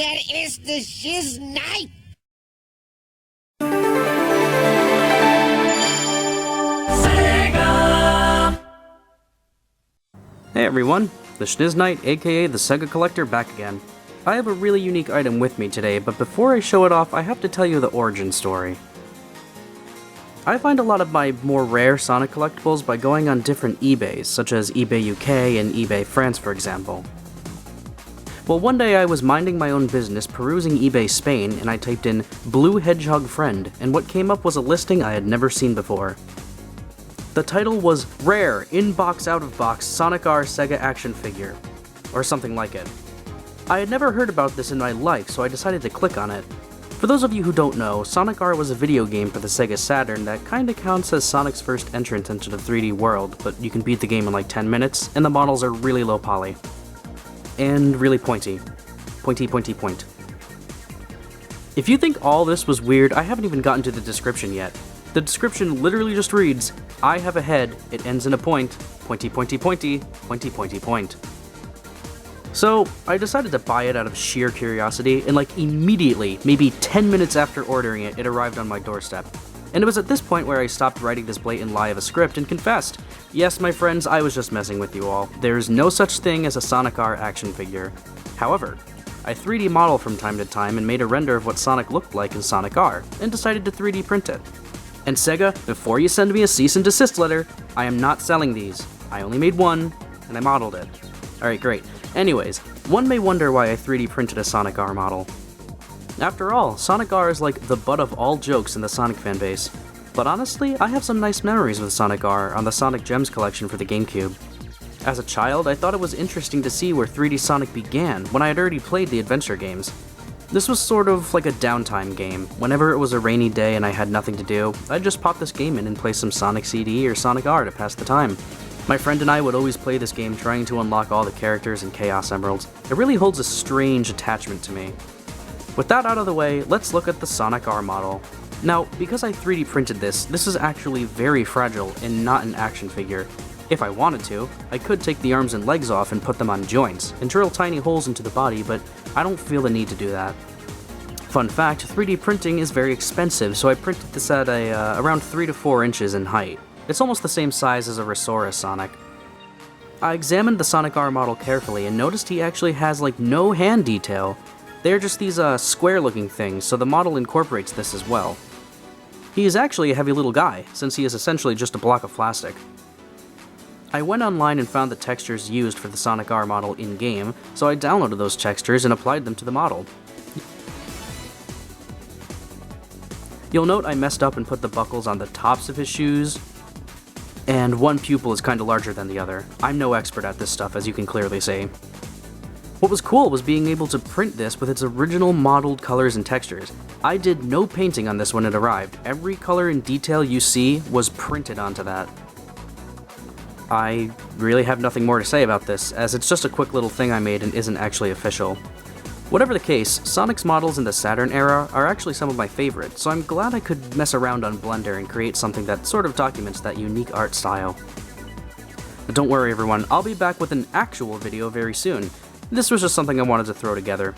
that is the TheShnizNite. Hey everyone, TheShnizNite, aka the Sega Collector, back again. I have a really unique item with me today, but before I show it off, I have to tell you the origin story. I find a lot of my more rare Sonic collectibles by going on different eBays, such as eBay UK and eBay France for example. Well, one day I was minding my own business perusing eBay Spain, and I typed in Blue Hedgehog Friend, and what came up was a listing I had never seen before. The title was Rare, In-Box Out-of-Box Sonic R Sega Action Figure, or something like it. I had never heard about this in my life, so I decided to click on it. For those of you who don't know, Sonic R was a video game for the Sega Saturn that kinda counts as Sonic's first entrance into the 3D world, but you can beat the game in like 10 minutes, and the models are really low poly. And really pointy. Pointy, pointy, point. If you think all this was weird, I haven't even gotten to the description yet. The description literally just reads, I have a head, it ends in a point, pointy, pointy, pointy, pointy, pointy, point. So, I decided to buy it out of sheer curiosity, and like immediately, maybe 10 minutes after ordering it, it arrived on my doorstep. And it was at this point where I stopped writing this blatant lie of a script and confessed, yes, my friends, I was just messing with you all. There is no such thing as a Sonic R action figure. However, I 3D model from time to time and made a render of what Sonic looked like in Sonic R, and decided to 3D print it. And Sega, before you send me a cease and desist letter, I am not selling these. I only made one, and I modeled it. Alright, great. Anyways, one may wonder why I 3D printed a Sonic R model. After all, Sonic R is like the butt of all jokes in the Sonic fanbase. But honestly, I have some nice memories with Sonic R on the Sonic Gems collection for the GameCube. As a child, I thought it was interesting to see where 3D Sonic began when I had already played the adventure games. This was sort of like a downtime game. Whenever it was a rainy day and I had nothing to do, I'd just pop this game in and play some Sonic CD or Sonic R to pass the time. My friend and I would always play this game trying to unlock all the characters and Chaos Emeralds. It really holds a strange attachment to me. With that out of the way, let's look at the Sonic R model. Now, because I 3D printed this is actually very fragile and not an action figure. If I wanted to, I could take the arms and legs off and put them on joints, and drill tiny holes into the body, but I don't feel the need to do that. Fun fact, 3D printing is very expensive, so I printed this at around 3 to 4 inches in height. It's almost the same size as a Resaurus Sonic. I examined the Sonic R model carefully and noticed he actually has like no hand detail. They're just these square-looking things, so the model incorporates this as well. He is actually a heavy little guy, since he is essentially just a block of plastic. I went online and found the textures used for the Sonic R model in-game, so I downloaded those textures and applied them to the model. You'll note I messed up and put the buckles on the tops of his shoes, and one pupil is kinda larger than the other. I'm no expert at this stuff, as you can clearly see. What was cool was being able to print this with its original modeled colors and textures. I did no painting on this when it arrived. Every color and detail you see was printed onto that. I really have nothing more to say about this, as it's just a quick little thing I made and isn't actually official. Whatever the case, Sonic's models in the Saturn era are actually some of my favorites, so I'm glad I could mess around on Blender and create something that sort of documents that unique art style. But don't worry everyone, I'll be back with an actual video very soon. This was just something I wanted to throw together.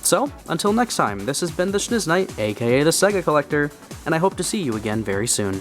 So, until next time, this has been TheShnizNite, aka the Sega Collector, and I hope to see you again very soon.